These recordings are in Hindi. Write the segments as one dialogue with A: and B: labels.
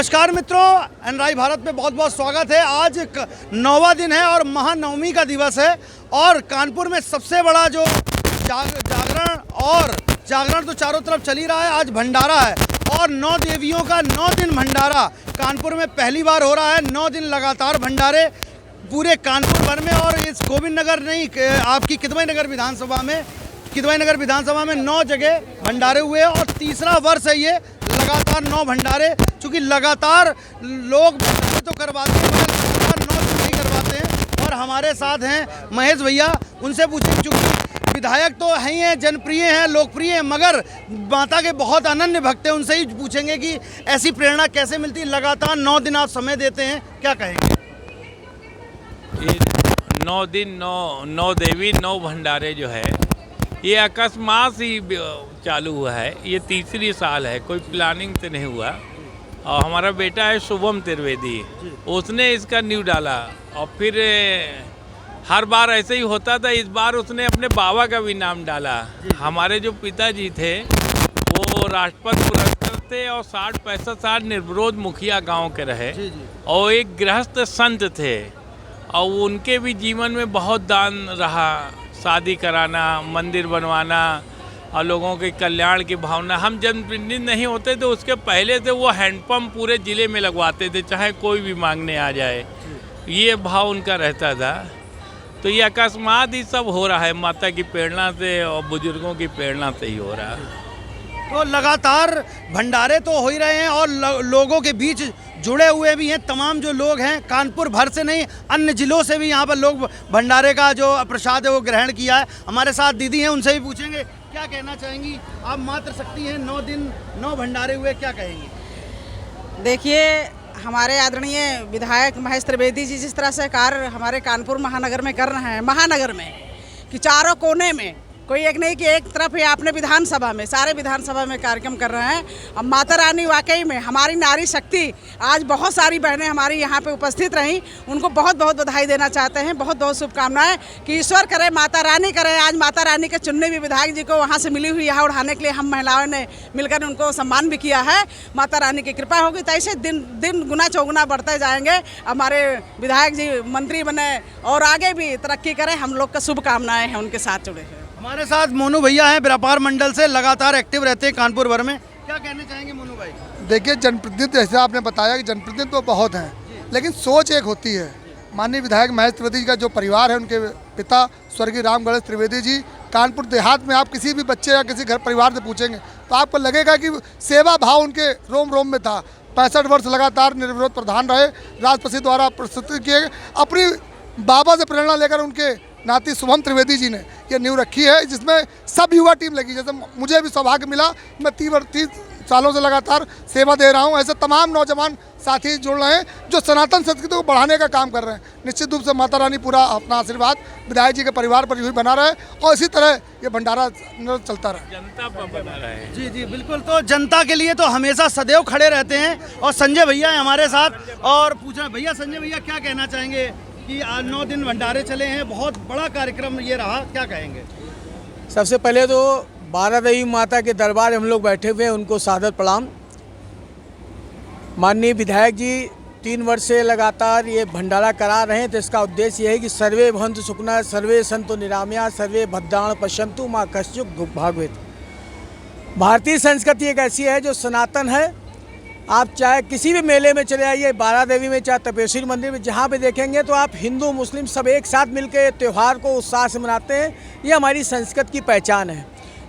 A: नमस्कार मित्रों, एनआरआई भारत में बहुत बहुत स्वागत है। आज 9वां दिन है और महानवमी का दिवस है और कानपुर में सबसे बड़ा जो जागरण तो चारों तरफ चल ही रहा है। आज भंडारा है और 9 देवियों का 9 दिन भंडारा कानपुर में पहली बार हो रहा है। 9 दिन लगातार भंडारे पूरे कानपुर भर में और इस गोविंद नगर नहीं, आपकी किदवई नगर विधानसभा में 9 जगह भंडारे हुए हैं और तीसरा वर्ष है ये लगातार 9 भंडारे। चूँकि लगातार लोग तो करवाते हैं मगर लगातार 9 दिन नहीं करवाते हैं। और हमारे साथ हैं महेश भैया, उनसे पूछें, चूँकि विधायक तो हैं ही हैं, जनप्रिय हैं, लोकप्रिय हैं, मगर माता के बहुत अनन्य भक्त हैं। उनसे ही पूछेंगे कि ऐसी प्रेरणा कैसे मिलती है, लगातार 9 दिन आप समय देते हैं, क्या कहेंगे?
B: ये 9 दिन 9 देवी 9 भंडारे जो है ये अकस्मात ही चालू हुआ है। ये तीसरी साल है, कोई प्लानिंग तो नहीं हुआ। और हमारा बेटा है शुभम त्रिवेदी, उसने इसका नींव डाला और फिर हर बार ऐसे ही होता था। इस बार उसने अपने बाबा का भी नाम डाला। हमारे जो पिताजी थे वो राष्ट्रपति पुरस्कार थे और 60-65 साल निर्विरोध मुखिया गांव के रहे और एक गृहस्थ संत थे और उनके भी जीवन में बहुत दान रहा। शादी कराना, मंदिर बनवाना और लोगों के कल्याण की भावना। हम जनप्रतिनिधि नहीं होते तो उसके पहले से वो हैंडपम्प पूरे ज़िले में लगवाते थे, चाहे कोई भी मांगने आ जाए। ये भाव उनका रहता था। तो ये अकस्मात ही सब हो रहा है, माता की प्रेरणा से और बुजुर्गों की प्रेरणा से ही हो रहा है।
A: तो लगातार भंडारे तो हो ही रहे हैं और लोगों के बीच जुड़े हुए भी हैं। तमाम जो लोग हैं कानपुर भर से नहीं, अन्य ज़िलों से भी यहाँ पर लोग भंडारे का जो प्रसाद है वो ग्रहण किया है। हमारे साथ दीदी हैं, उनसे भी पूछेंगे क्या कहना चाहेंगी। आप मातृशक्ति हैं, 9 दिन 9 भंडारे हुए, क्या कहेंगी?
C: देखिए, हमारे आदरणीय विधायक महेश त्रिवेदी जी जिस तरह से कार्य हमारे कानपुर महानगर में कर रहे हैं, महानगर में कि चारों कोने में, कोई एक नहीं कि एक तरफ ही आपने विधानसभा में, सारे विधानसभा में कार्यक्रम कर रहे हैं। अब माता रानी वाकई में हमारी नारी शक्ति, आज बहुत सारी बहनें हमारी यहाँ पे उपस्थित रहीं, उनको बहुत बहुत बधाई देना चाहते हैं, बहुत बहुत शुभकामनाएं कि ईश्वर करे, माता रानी करे। आज माता रानी के चुनने भी विधायक जी को वहाँ से मिली हुई यहाँ उठाने के लिए हम महिलाओं ने मिलकर उनको सम्मान भी किया है। माता रानी की कृपा होगी तो ऐसे दिन गुना चौगुना बढ़ते जाएंगे। हमारे विधायक जी मंत्री बने और आगे भी तरक्की करें, हम लोग का शुभकामनाएँ हैं उनके साथ जुड़े हैं।
A: हमारे साथ मोनू भैया हैं, व्यापार मंडल से लगातार एक्टिव रहते हैं कानपुर भर में, क्या कहना चाहेंगे मोनू भाई?
D: देखिए, जनप्रतिनिधि जैसे आपने बताया कि जनप्रतिनिधि तो बहुत हैं, लेकिन सोच एक होती है। माननीय विधायक महेश त्रिवेदी जी का जो परिवार है, उनके पिता स्वर्गीय राम गणेश त्रिवेदी जी, कानपुर देहात में आप किसी भी बच्चे या किसी घर परिवार से पूछेंगे तो आपको लगेगा कि सेवा भाव उनके रोम रोम में था। 65 वर्ष लगातार निर्विरोध प्रधान रहे, राष्ट्रपति द्वारा प्रस्तुत किए गए। अपनी बाबा से प्रेरणा लेकर उनके नाती शुभम त्रिवेदी जी ने ये नींव रखी है, जिसमें सब युवा टीम लगी। जैसे मुझे भी सौभाग्य मिला, मैं 30 सालों से लगातार सेवा दे रहा हूं। ऐसे तमाम नौजवान साथी जुड़ रहे हैं जो सनातन संस्कृति को बढ़ाने का काम कर रहे हैं। निश्चित रूप से माता रानी पूरा अपना आशीर्वाद विधायक जी के परिवार पर यूँ ही बना रहे और इसी तरह ये भंडारा चलता रहे,
B: जनता पर बना रहे।
A: जी जी बिल्कुल। तो जनता के लिए तो हमेशा सदैव खड़े रहते हैं। और संजय भैया है हमारे साथ और पूछा भैया, संजय भैया क्या कहना चाहेंगे कि आज 9 दिन भंडारे चले हैं, बहुत बड़ा कार्यक्रम ये रहा, क्या कहेंगे?
E: सबसे पहले तो 12 देवी माता के दरबार हम लोग बैठे हुए हैं, उनको सादर प्रणाम। माननीय विधायक जी 3 वर्ष से लगातार ये भंडारा करा रहे हैं, तो इसका उद्देश्य ये है कि सर्वे भवन्तु सुखिनः, सर्वे सन्तु निरामया, सर्वे भद्राणि पश्यन्तु माँ कश्चित् भाग्येत। भारतीय संस्कृति एक ऐसी है जो सनातन है। आप चाहे किसी भी मेले में चले आइए, 12 देवी में, चाहे तपेश्वरी मंदिर में, जहाँ पे देखेंगे तो आप हिंदू मुस्लिम सब एक साथ मिलकर त्यौहार को उत्साह से मनाते हैं। ये हमारी संस्कृति की पहचान है।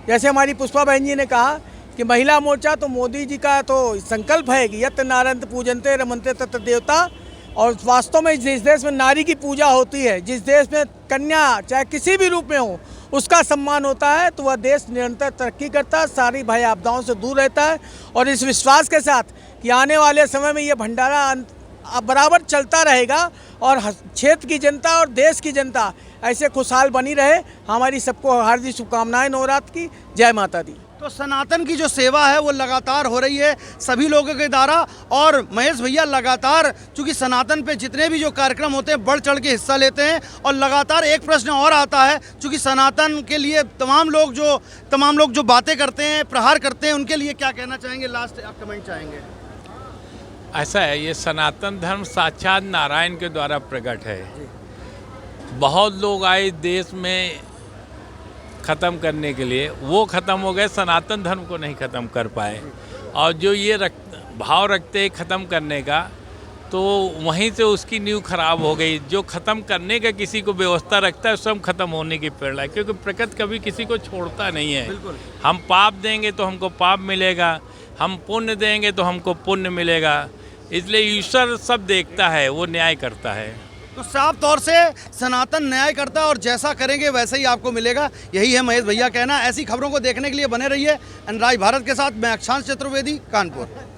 E: जैसे हमारी पुष्पा बहन जी ने कहा कि महिला मोर्चा तो मोदी जी का तो संकल्प है कि यत नारंत पूजनते रमनते तत् देवता। और वास्तव में जिस देश में नारी की पूजा होती है, जिस देश में कन्या चाहे किसी भी रूप में हो उसका सम्मान होता है, तो वह देश निरंतर तरक्की करता है, सारी भय आपदाओं से दूर रहता है। और इस विश्वास के साथ कि आने वाले समय में ये भंडारा बराबर चलता रहेगा और क्षेत्र की जनता और देश की जनता ऐसे खुशहाल बनी रहे। हमारी सबको हार्दिक शुभकामनाएं नवरात्र की। जय माता दी।
A: तो सनातन की जो सेवा है वो लगातार हो रही है सभी लोगों के द्वारा। और महेश भैया लगातार, चूँकि सनातन पे जितने भी जो कार्यक्रम होते हैं बढ़ चढ़ के हिस्सा लेते हैं। और लगातार एक प्रश्न और आता है, चूँकि सनातन के लिए तमाम लोग जो बातें करते हैं, प्रहार करते हैं, उनके लिए क्या कहना चाहेंगे? लास्ट आप कमेंट चाहेंगे?
B: ऐसा है, ये सनातन धर्म साक्षात नारायण के द्वारा प्रकट है। बहुत लोग आए देश में ख़त्म करने के लिए, वो ख़त्म हो गए, सनातन धर्म को नहीं ख़त्म कर पाए। और जो ये भाव रखते हैं ख़त्म करने का, तो वहीं से उसकी नींव खराब हो गई। जो ख़त्म करने का किसी को व्यवस्था रखता है, सब ख़त्म होने की प्रेरणा है, क्योंकि प्रकृति कभी किसी को छोड़ता नहीं है। हम पाप देंगे तो हमको पाप मिलेगा, हम पुण्य देंगे तो हमको पुण्य मिलेगा। इसलिए ईश्वर सब देखता है, वो न्याय करता है।
A: तो साफ तौर से सनातन न्याय करता है और जैसा करेंगे वैसा ही आपको मिलेगा, यही है महेश भैया कहना। ऐसी खबरों को देखने के लिए बने रहिए। राज भारत के साथ मैं अक्षांश चतुर्वेदी, कानपुर।